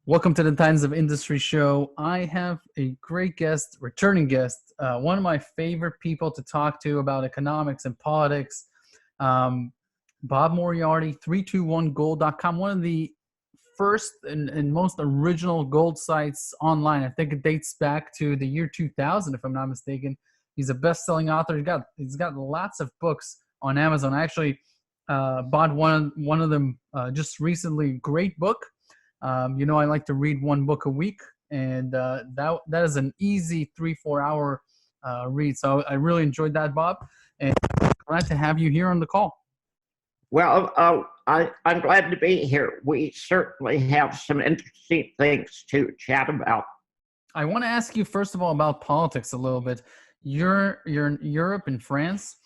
Welcome to the Titans of Industry show. I have a great guest, returning guest, one of my favorite people to talk to about economics and politics, um, Bob Moriarty, 321gold.com, one of the first and most original gold sites online. I think it dates back to the year 2000, if I'm not mistaken. He's a best-selling author. He's got lots of books on Amazon. I actually bought one of them just recently. Great book. I like to read one book a week, and that is an easy 3-4 hour read. So I really enjoyed that, Bob, and glad to have you here on the call. Well, I'm glad to be here. We certainly have some interesting things to chat about. I want to ask you first of all about politics a little bit. You're in Europe, in France.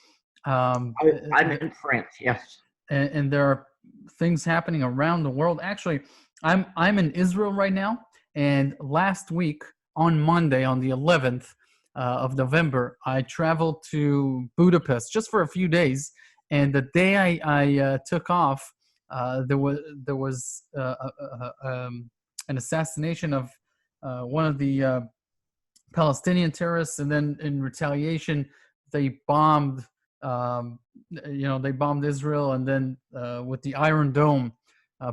I'm in France, yes. And there are things happening around the world. Actually, I'm in Israel right now, and last week on Monday, on the 11th of November, I traveled to Budapest just for a few days. And the day I took off, there was an assassination of one of the Palestinian terrorists, and then in retaliation, they bombed. They bombed Israel, and then with the Iron Dome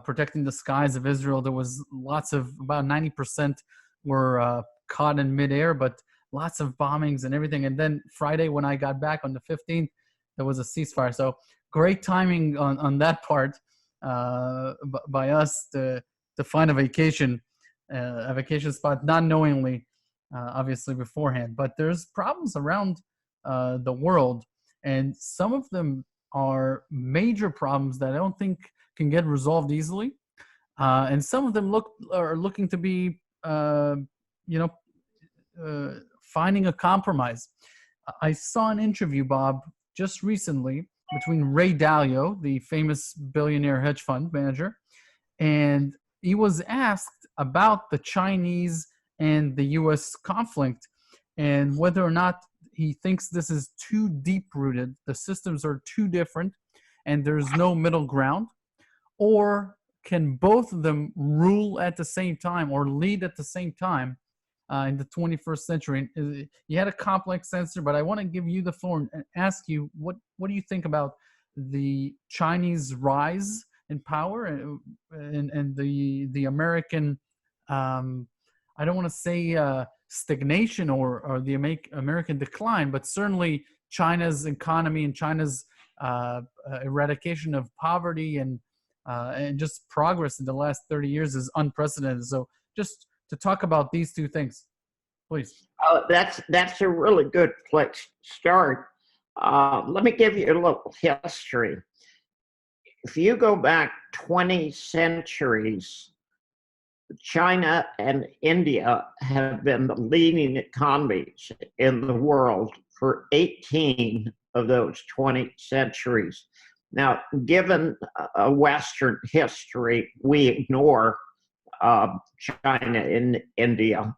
protecting the skies of Israel, there was about 90% were caught in midair, but lots of bombings and everything. And then Friday, when I got back on the 15th, there was a ceasefire. So great timing on that part by us to find a vacation spot, not knowingly, obviously beforehand. But there's problems around the world, and some of them are major problems that I don't think can get resolved easily, and some of them are looking to be, finding a compromise. I saw an interview, Bob, just recently between Ray Dalio, the famous billionaire hedge fund manager, and he was asked about the Chinese and the U.S. conflict and whether or not he thinks this is too deep-rooted, the systems are too different, and there's no middle ground, or can both of them rule at the same time or lead at the same time in the 21st century? You had a complex answer, but I want to give you the floor and ask you, what do you think about the Chinese rise in power and the American, I don't want to say stagnation or the American decline, but certainly China's economy and China's eradication of poverty and just progress in the last 30 years is unprecedented. So just to talk about these two things, please. That's a really good place to start. Let me give you a little history. If you go back 20 centuries, China and India have been the leading economies in the world for 18 of those 20 centuries. Now, given Western history, we ignore China and India,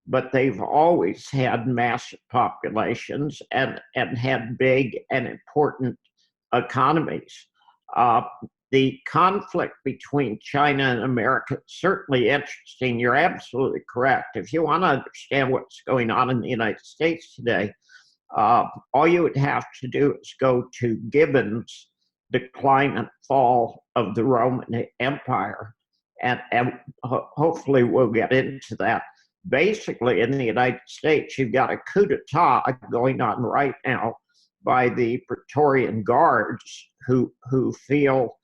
but they've always had massive populations and had big and important economies. The conflict between China and America is certainly interesting. You're absolutely correct. If you want to understand what's going on in the United States today, all you would have to do is go to Gibbon's Decline and Fall of the Roman Empire, and hopefully we'll get into that. Basically, in the United States, you've got a coup d'etat going on right now by the Praetorian Guards who feel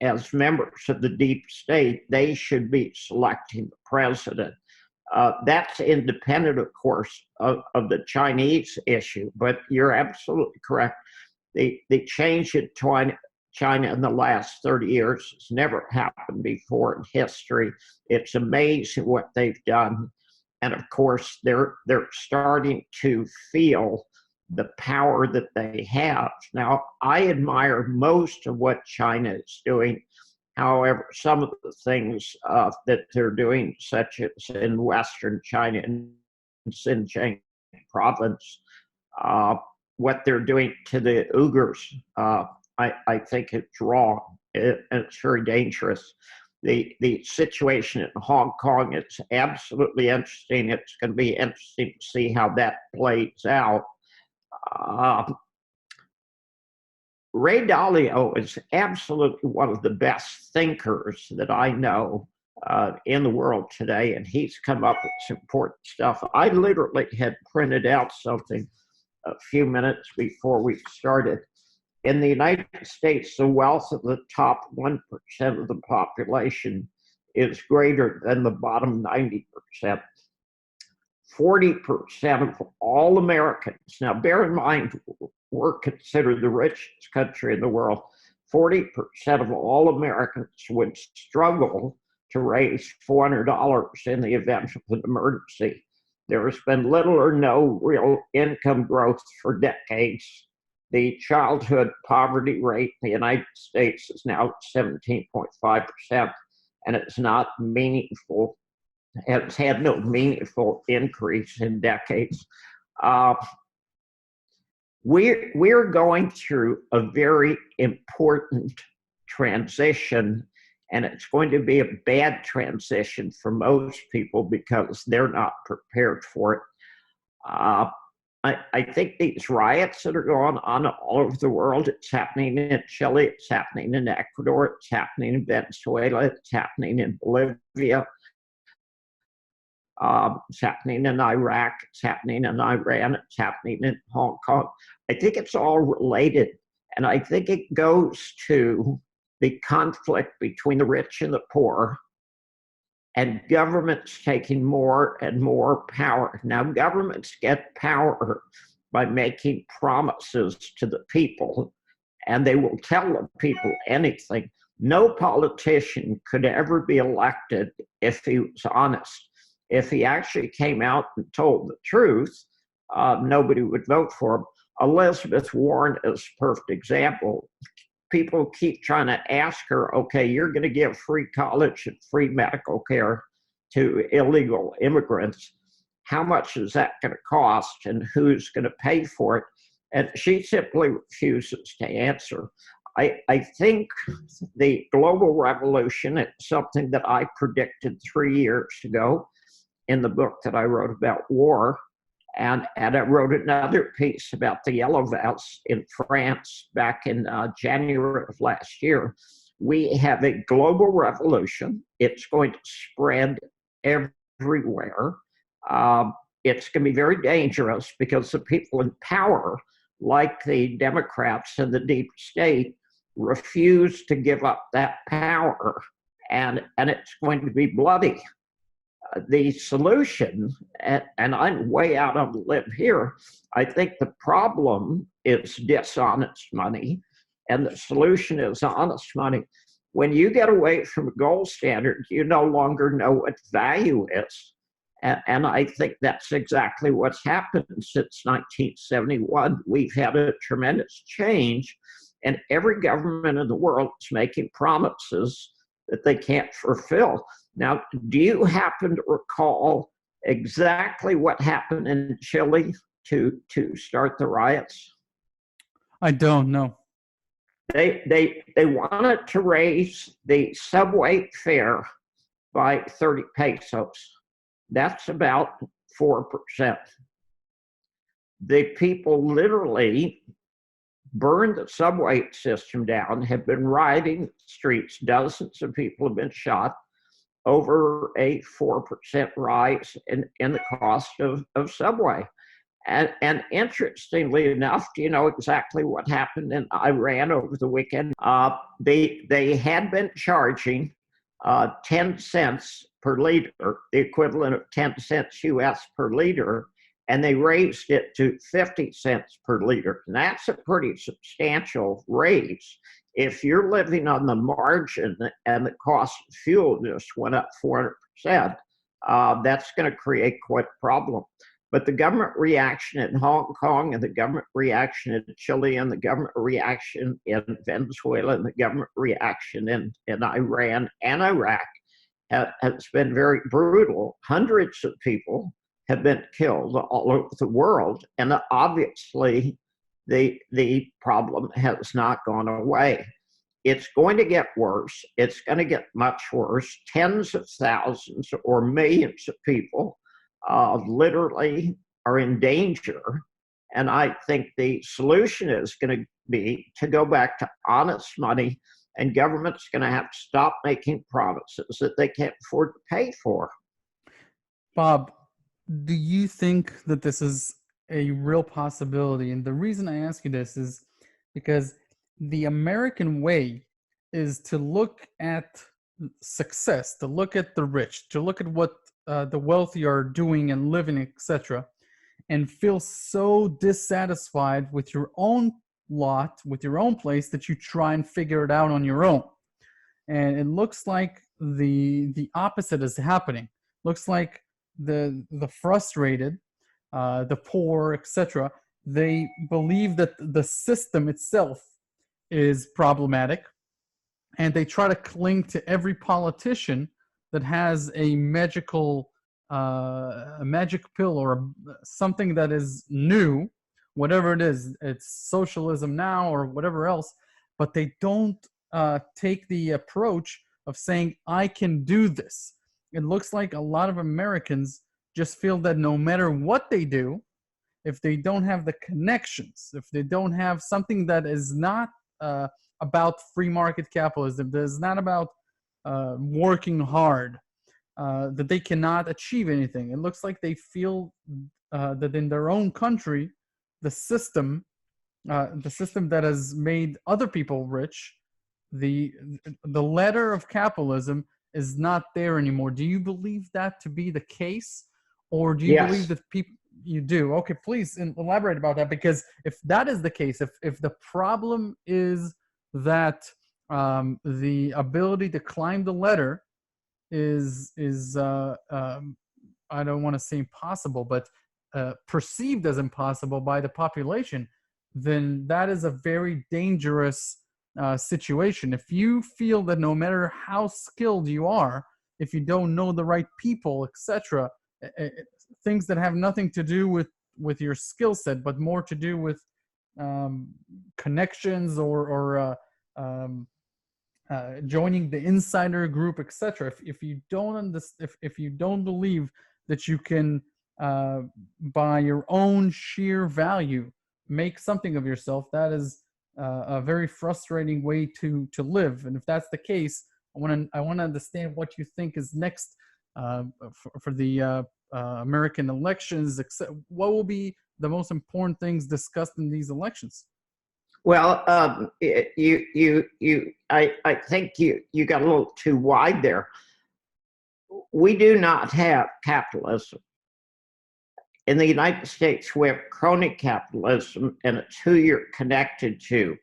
as members of the deep state, they should be selecting the president. That's independent, of course, of the Chinese issue, but you're absolutely correct. The change in China in the last 30 years has never happened before in history. It's amazing what they've done. And of course, they're starting to feel the power that they have. Now, I admire most of what China is doing. However, some of the things that they're doing, such as in Western China and Xinjiang province, what they're doing to the Uyghurs, I think it's wrong. It's very dangerous. The situation in Hong Kong is absolutely interesting. It's going to be interesting to see how that plays out. Ray Dalio is absolutely one of the best thinkers that I know in the world today, and he's come up with some important stuff. I literally had printed out something a few minutes before we started. In the United States, the wealth of the top 1% of the population is greater than the bottom 90%. 40% of all Americans, now bear in mind, we're considered the richest country in the world. 40% of all Americans would struggle to raise $400 in the event of an emergency. There has been little or no real income growth for decades. The childhood poverty rate in the United States is now 17.5%, and it's not meaningful. It's had no meaningful increase in decades. We're going through a very important transition, and it's going to be a bad transition for most people because they're not prepared for it. I think these riots that are going on all over the world, it's happening in Chile, it's happening in Ecuador, it's happening in Venezuela, it's happening in Bolivia, it's happening in Iraq, it's happening in Iran, it's happening in Hong Kong. I think it's all related, and I think it goes to the conflict between the rich and the poor, and governments taking more and more power. Now, governments get power by making promises to the people, and they will tell the people anything. No politician could ever be elected if he was honest. If he actually came out and told the truth, nobody would vote for him. Elizabeth Warren is a perfect example. People keep trying to ask her, okay, you're going to give free college and free medical care to illegal immigrants. How much is that going to cost, and who's going to pay for it? And she simply refuses to answer. I think the global revolution is something that I predicted 3 years ago in the book that I wrote about war. And I wrote another piece about the Yellow Vests in France back in January of last year. We have a global revolution. It's going to spread everywhere. It's going to be very dangerous because the people in power, like the Democrats and the deep state, refuse to give up that power, and it's going to be bloody. The solution, and I'm way out on the limb here, I think the problem is dishonest money, and the solution is honest money. When you get away from a gold standard, you no longer know what value is. And I think that's exactly what's happened since 1971. We've had a tremendous change, and every government in the world is making promises that they can't fulfill. Now, do you happen to recall exactly what happened in Chile to start the riots? I don't know. They wanted to raise the subway fare by 30 pesos. That's about 4%. The people literally burned the subway system down, have been rioting the streets. Dozens of people have been shot over a 4% rise in the cost of subway. And interestingly enough, do you know exactly what happened in Iran over the weekend? They had been charging 10 cents per liter, the equivalent of 10 cents US per liter, and they raised it to 50 cents per liter. And that's a pretty substantial raise. If you're living on the margin and the cost of fuel just went up 400%, that's going to create quite a problem. But the government reaction in Hong Kong, and the government reaction in Chile, and the government reaction in Venezuela, and the government reaction in Iran and Iraq has been very brutal. Hundreds of people have been killed all over the world, and obviously the problem has not gone away. it's going to get worse. It's going to get much worse. Tens of thousands or millions of people literally are in danger. And I think the solution is going to be to go back to honest money, and government's going to have to stop making promises that they can't afford to pay for. Bob, do you think that this is a real possibility? And the reason I ask you this is because the American way is to look at success, to look at the rich, to look at what the wealthy are doing and living, etc., and feel so dissatisfied with your own lot, with your own place, that you try and figure it out on your own. And it looks like the opposite is happening. Looks like the frustrated, the poor, etc., they believe that the system itself is problematic, and they try to cling to every politician that has a magic pill or something that is new, whatever it is. It's socialism now or whatever else, but they don't take the approach of saying, I can do this. It looks like a lot of Americans just feel that no matter what they do, if they don't have the connections, if they don't have something that is not about free market capitalism, that is not about working hard, that they cannot achieve anything. It looks like they feel that in their own country, the system that has made other people rich, the ladder of capitalism is not there anymore. Do you believe that to be the case, or do you Yes. believe that people? You do. Okay, please elaborate about that, because if that is the case, if the problem is that the ability to climb the ladder is I don't want to say impossible, but perceived as impossible by the population, then that is a very dangerous situation. If you feel that no matter how skilled you are, if you don't know the right people, etc., things that have nothing to do with your skill set, but more to do with connections or joining the insider group, etc. If you don't understand, if you don't believe that you can by your own sheer value make something of yourself, that is a very frustrating way to live. And if that's the case, I want to understand what you think is next for the American elections. What will be the most important things discussed in these elections? Well, I think you got a little too wide there. We do not have capitalism. In the United States, we have crony capitalism, and it's who you're connected to.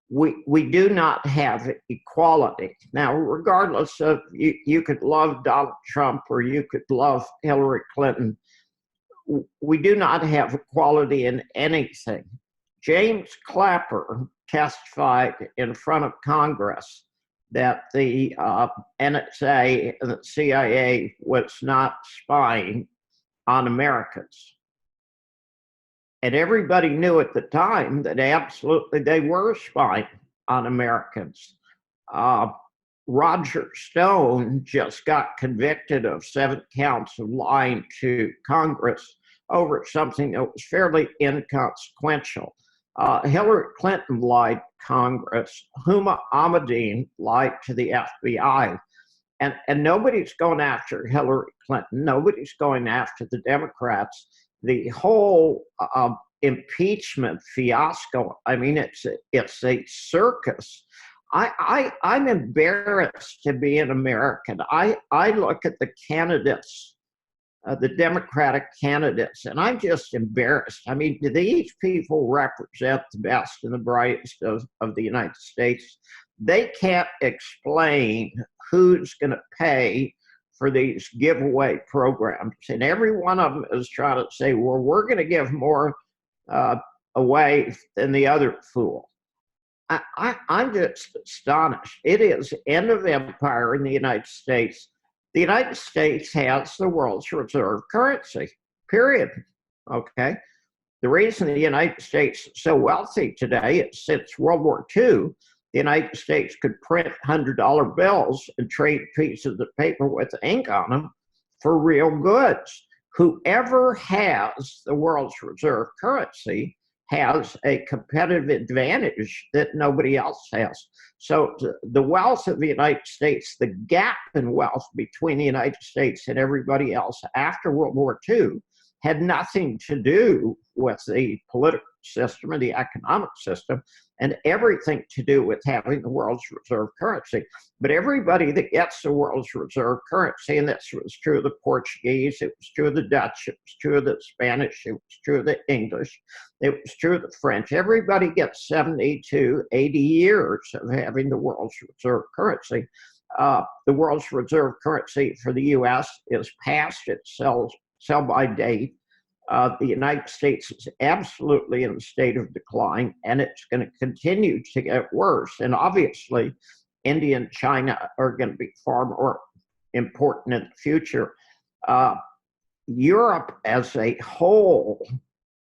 We do not have equality. Now, regardless of, you could love Donald Trump or you could love Hillary Clinton, we do not have equality in anything. James Clapper testified in front of Congress that the NSA and the CIA was not spying on Americans. And everybody knew at the time that absolutely they were spying on Americans. Roger Stone just got convicted of 7 counts of lying to Congress over something that was fairly inconsequential. Hillary Clinton lied to Congress. Huma Abedin lied to the FBI. And nobody's going after Hillary Clinton. Nobody's going after the Democrats. The whole impeachment fiasco, I mean, it's a circus. I'm embarrassed to be an American. I look at the candidates, the Democratic candidates, and I'm just embarrassed. I mean, do these people represent the best and the brightest of the United States? They can't explain who's going to pay for these giveaway programs. And every one of them is trying to say, well, we're going to give more away than the other fool. I'm just astonished. It is end of empire in the United States. The United States has the world's reserve currency, period. Okay? The reason the United States is so wealthy today is since World War II, the United States could print $100 bills and trade pieces of paper with ink on them for real goods. Whoever has the world's reserve currency has a competitive advantage that nobody else has. So the wealth of the United States, the gap in wealth between the United States and everybody else after World War II had nothing to do with the political system or the economic system, and everything to do with having the world's reserve currency. But everybody that gets the world's reserve currency, and this was true of the Portuguese, it was true of the Dutch, it was true of the Spanish, it was true of the English, it was true of the French. Everybody gets 70 to 80 years of having the world's reserve currency. The world's reserve currency for the US is past its sell-by date. The United States is absolutely in a state of decline, and it's going to continue to get worse. And obviously, India and China are going to be far more important in the future. Europe as a whole,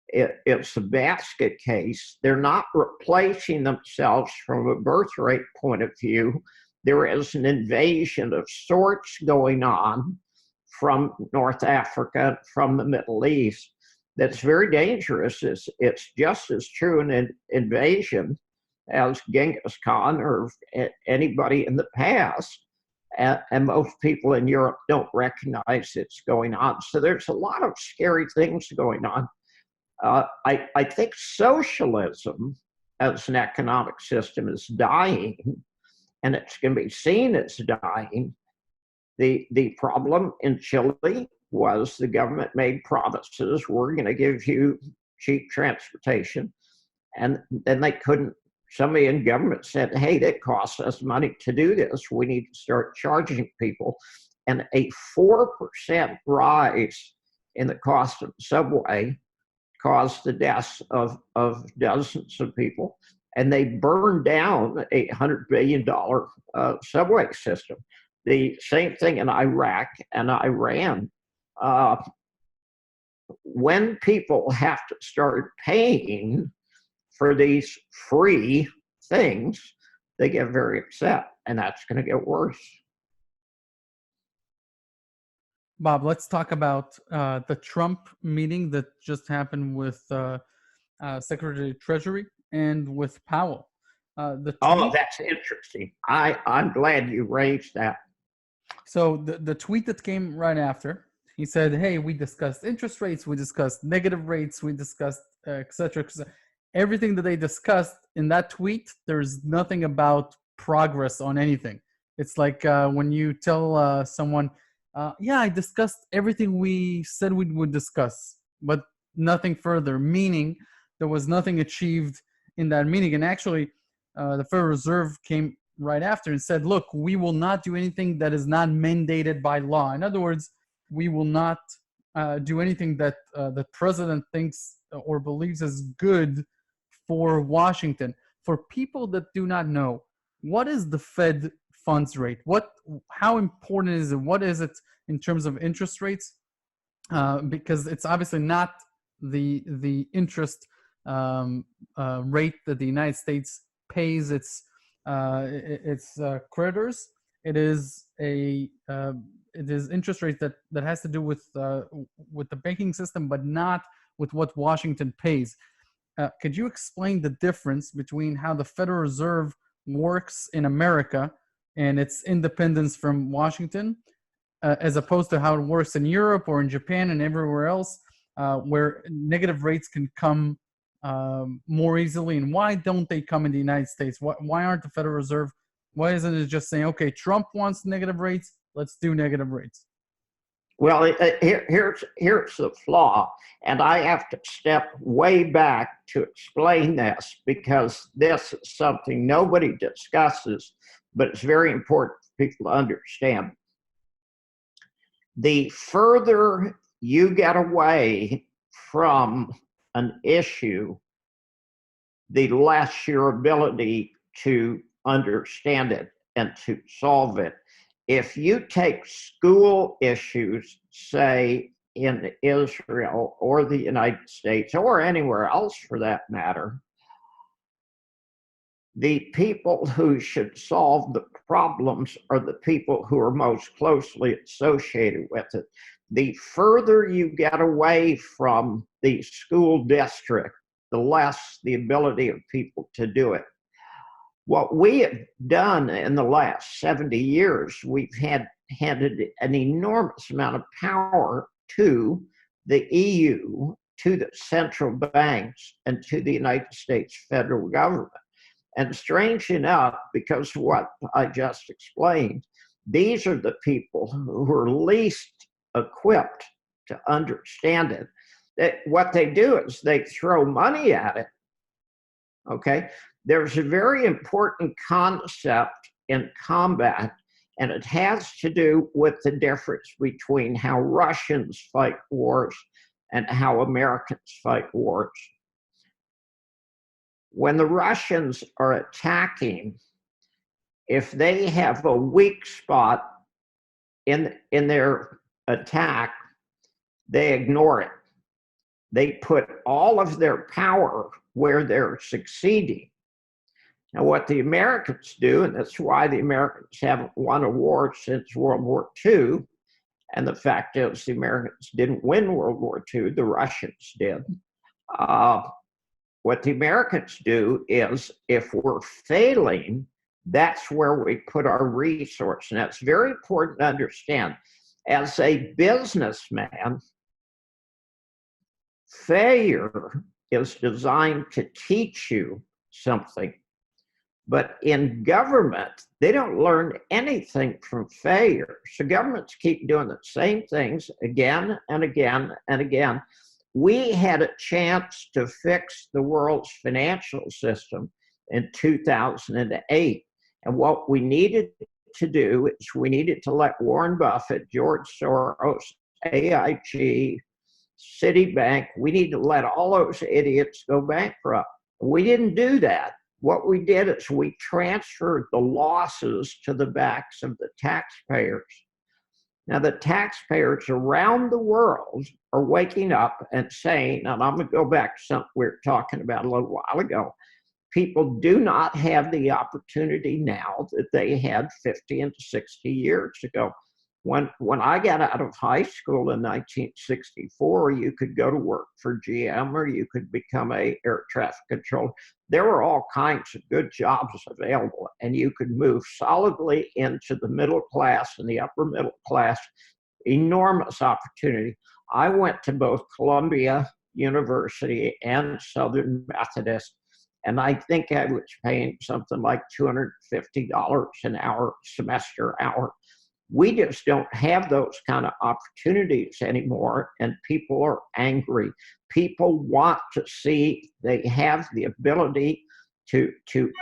it's a basket case. They're not replacing themselves from a birth rate point of view. There is an invasion of sorts going on from North Africa, from the Middle East, that's very dangerous. It's just as true an invasion as Genghis Khan or anybody in the past. And most people in Europe don't recognize it's going on. So there's a lot of scary things going on. I think socialism as an economic system is dying, and it's going to be seen as dying. The problem in Chile was the government made promises, we're going to give you cheap transportation, and then they couldn't. Somebody in government said, hey, that costs us money to do this. We need to start charging people. And a 4% rise in the cost of the subway caused the deaths of dozens of people. And they burned down a $100 billion subway system. The same thing in Iraq and Iran. When people have to start paying for these free things, they get very upset, and that's going to get worse. Bob, let's talk about the Trump meeting that just happened with Secretary of Treasury and with Powell. Oh, that's interesting. I'm glad you raised that. So the tweet that came right after, he said, hey, we discussed interest rates, we discussed negative rates, we discussed et cetera, et cetera. Everything that they discussed in that tweet, there's nothing about progress on anything. It's like when you tell someone, yeah, I discussed everything we said we would discuss, but nothing further, meaning there was nothing achieved in that meeting. And actually, the Federal Reserve came right after and said, look, we will not do anything that is not mandated by law. In other words, we will not do anything that the president thinks or believes is good for Washington. For people that do not know, what is the Fed funds rate? How important is it? What is it in terms of interest rates? Because it's obviously not the interest rate that the United States pays its creditors. It is interest rate that has to do with the banking system, but not with what Washington pays. Could you explain the difference between how the Federal Reserve works in America and its independence from Washington, as opposed to how it works in Europe or in Japan and everywhere else, where negative rates can come more easily? And why don't they come in the United States? Why aren't the Federal Reserve, why isn't it just saying, okay, Trump wants negative rates, let's do negative rates? Well, here's the flaw, and I have to step way back to explain this, because this is something nobody discusses, but it's very important for people to understand. The further you get away from an issue, the less your ability to understand it and to solve it. If you take school issues, say in Israel or the United States or anywhere else for that matter, the people who should solve the problems are the people who are most closely associated with it. The further you get away from the school district, the less the ability of people to do it. What we have done in the last 70 years, we've handed an enormous amount of power to the EU, to the central banks, and to the United States federal government. And strange enough, because of what I just explained, these are the people who are least equipped to understand it. What they do is they throw money at it. Okay? There's a very important concept in combat, and it has to do with the difference between how Russians fight wars and how Americans fight wars. When the Russians are attacking, if they have a weak spot in their attack, they ignore it. They put all of their power where they're succeeding. Now, what the Americans do, and that's why the Americans haven't won a war since World War II, and the fact is the Americans didn't win World War II, the Russians did. What the Americans do is, if we're failing, that's where we put our resource. And that's very important to understand. As a businessman, failure is designed to teach you something. But in government, they don't learn anything from failure. So governments keep doing the same things again and again and again. We had a chance to fix the world's financial system in 2008. And what we needed to do is we needed to let Warren Buffett, George Soros, AIG, Citibank, we need to let all those idiots go bankrupt. We didn't do that. What we did is we transferred the losses to the backs of the taxpayers. Now, the taxpayers around the world are waking up and saying, and I'm going to go back to something we were talking about a little while ago, people do not have the opportunity now that they had 50 and 60 years ago. When I got out of high school in 1964, you could go to work for GM or you could become a air traffic controller. There were all kinds of good jobs available, and you could move solidly into the middle class and the upper middle class. Enormous opportunity. I went to both Columbia University and Southern Methodist, and I think I was paying something like $250 an hour, semester hour. We just don't have those kind of opportunities anymore, and people are angry. People want to see they have the ability to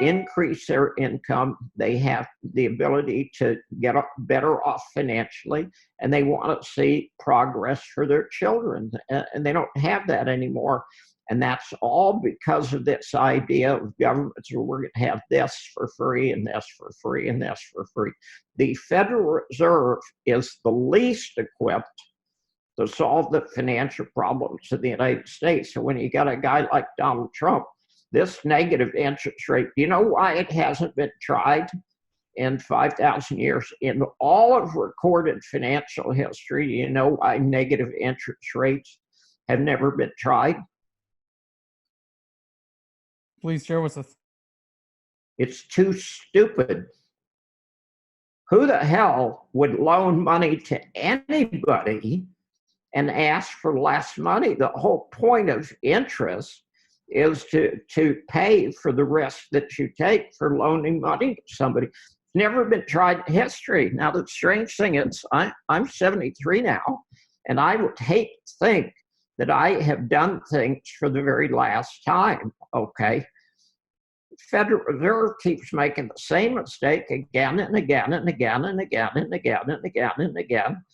increase their income. They have the ability to get better off financially, and they want to see progress for their children, and they don't have that anymore. And that's all because of this idea of governments where we're going to have this for free and this for free and this for free. The Federal Reserve is the least equipped to solve the financial problems of the United States. So when you got a guy like Donald Trump, this negative interest rate, you know why it hasn't been tried in 5,000 years? In all of recorded financial history, you know why negative interest rates have never been tried? Please share with us. It's too stupid. Who the hell would loan money to anybody and ask for less money? The whole point of interest is to pay for the risk that you take for loaning money to somebody. It's never been tried in history. Now, the strange thing is, I'm 73 now, and I would hate to think that I have done things for the very last time, okay? Federal Reserve keeps making the same mistake again and again and again and again and again and again and again.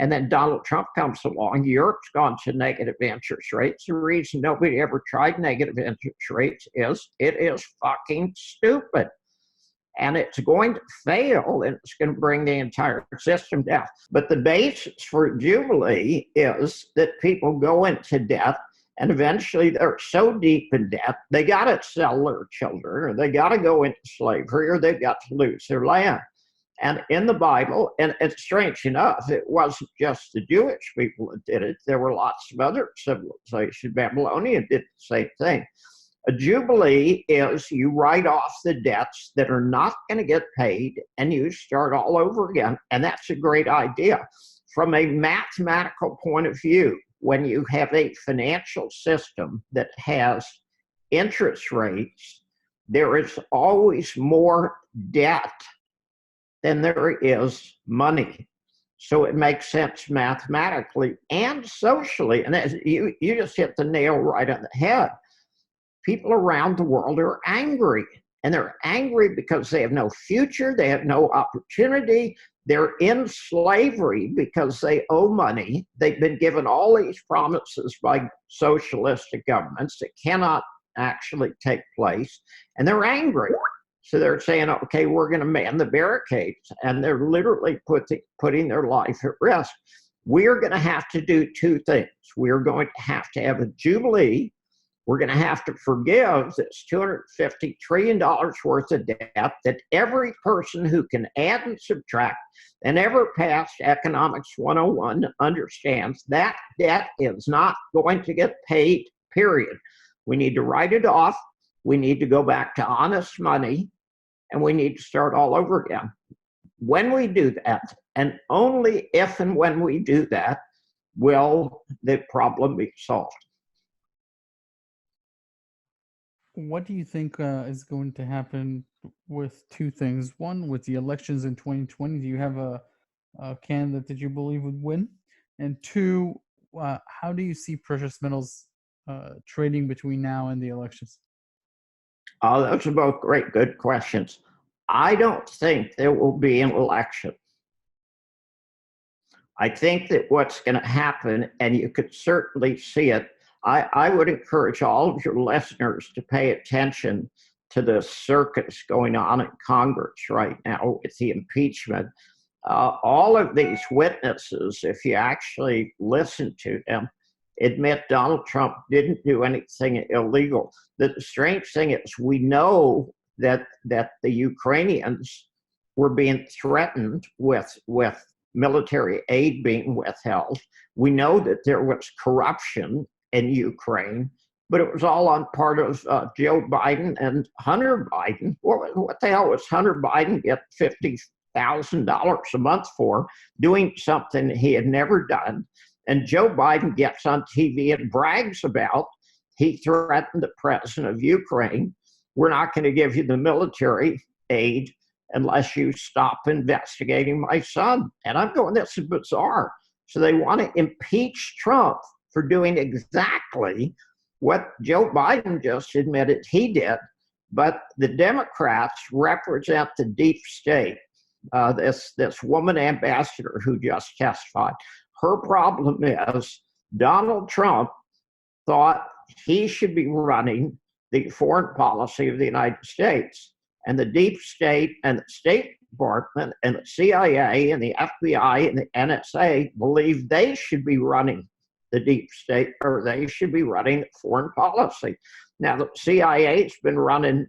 And then Donald Trump comes along. Europe's gone to negative interest rates. The reason nobody ever tried negative interest rates is it is fucking stupid. And it's going to fail, and it's going to bring the entire system down. But the basis for Jubilee is that people go into debt And eventually they're so deep in debt, they got to sell their children, or they got to go into slavery, or they've got to lose their land. And in the Bible, and it's strange enough, it wasn't just the Jewish people that did it. There were lots of other civilizations. Babylonia did the same thing. A jubilee is you write off the debts that are not going to get paid and you start all over again. And that's a great idea. From a mathematical point of view, when you have a financial system that has interest rates, there is always more debt than there is money. So it makes sense mathematically and socially. And as you just hit the nail right on the head. People around the world are angry, and they're angry because they have no future, they have no opportunity, they're in slavery because they owe money. They've been given all these promises by socialistic governments that cannot actually take place, and they're angry. So they're saying, okay, we're going to man the barricades, and they're literally putting their life at risk. We're going to have to do two things. We're going to have a jubilee. We're going to have to forgive this $250 trillion worth of debt that every person who can add and subtract and ever passed Economics 101 understands that debt is not going to get paid, period. We need to write it off. We need to go back to honest money, and we need to start all over again. When we do that, and only if and when we do that, will the problem be solved. What do you think is going to happen with two things? One, with the elections in 2020, do you have a candidate that you believe would win? And two, how do you see precious metals trading between now and the elections? Those are both great, good questions. I don't think there will be an election. I think that what's going to happen, and you could certainly see it, I would encourage all of your listeners to pay attention to the circus going on in Congress right now with the impeachment. All of these witnesses, if you actually listen to them, admit Donald Trump didn't do anything illegal. The strange thing is we know that the Ukrainians were being threatened with military aid being withheld. We know that there was corruption in Ukraine, but it was all on part of Joe Biden and Hunter Biden. What the hell was Hunter Biden get $50,000 a month for doing something he had never done? And Joe Biden gets on TV and brags about, he threatened the president of Ukraine, we're not going to give you the military aid unless you stop investigating my son. And I'm going, this is bizarre. So they want to impeach Trump for doing exactly what Joe Biden just admitted he did. But the Democrats represent the deep state. This woman ambassador who just testified, her problem is Donald Trump thought he should be running the foreign policy of the United States. And the deep state and the State Department and the CIA and the FBI and the NSA believe they should be running the deep state, or they should be running foreign policy. Now, the CIA's been running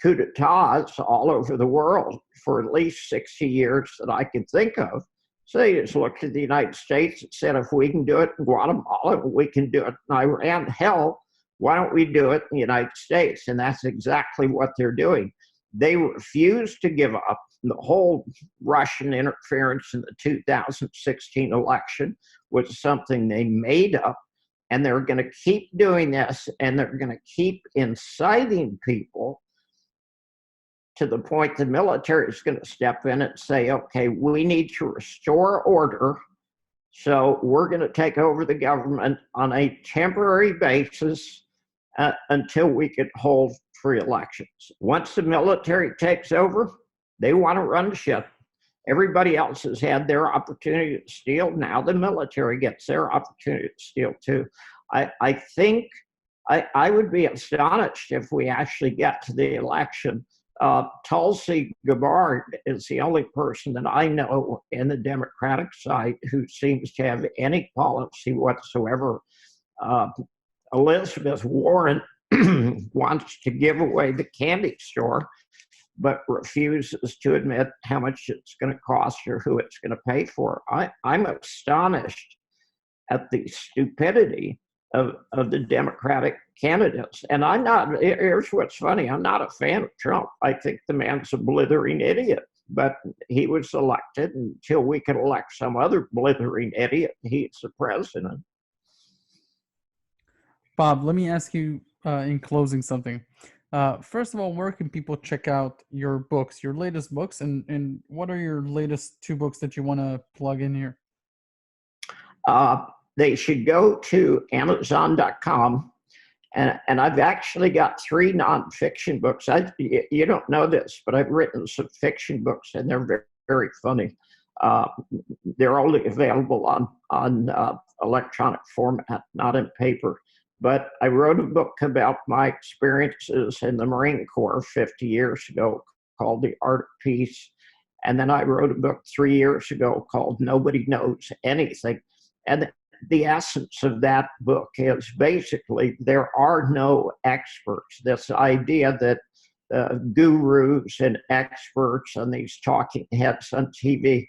coup d'etats all over the world for at least 60 years that I can think of. So they just looked at the United States and said, if we can do it in Guatemala, we can do it in Iran. Hell, why don't we do it in the United States? And that's exactly what they're doing. They refuse to give up. The whole Russian interference in the 2016 election was something they made up, and they're going to keep doing this, and they're going to keep inciting people to the point the military is going to step in and say, okay, we need to restore order, so we're going to take over the government on a temporary basis until we can hold free elections. Once the military takes over, they want to run the ship. Everybody else has had their opportunity to steal. Now the military gets their opportunity to steal too. I think I would be astonished if we actually get to the election. Tulsi Gabbard is the only person that I know in the Democratic side who seems to have any policy whatsoever Elizabeth Warren wants to give away the candy store, but refuses to admit how much it's going to cost or who it's going to pay for. I'm astonished at the stupidity of the Democratic candidates. And I'm not, here's what's funny, I'm not a fan of Trump. I think the man's a blithering idiot, but he was elected. Until we can elect some other blithering idiot, he's the president. Bob, let me ask you in closing something. First of all, where can people check out your books, your latest books, and what are your latest 2 books that you want to plug in here? They should go to Amazon.com. And I've actually got 3 nonfiction books. You don't know this, but I've written some fiction books, and they're very, very funny. They're only available on electronic format, not in paper. But I wrote a book about my experiences in the Marine Corps 50 years ago called The Art of Peace. And then I wrote a book 3 years ago called Nobody Knows Anything. And the essence of that book is basically there are no experts. This idea that gurus and experts and these talking heads on TV,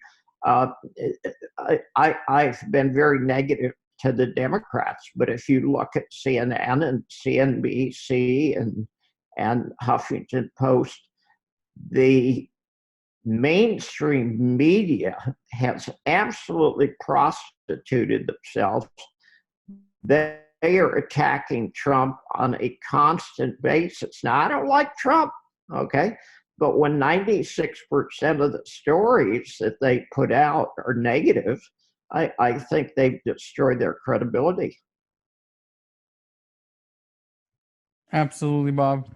I've been very negative to the Democrats, but if you look at CNN and CNBC and Huffington Post, the mainstream media has absolutely prostituted themselves. They are attacking Trump on a constant basis. Now, I don't like Trump, okay? But when 96% of the stories that they put out are negative, I think they've destroyed their credibility. Absolutely, Bob.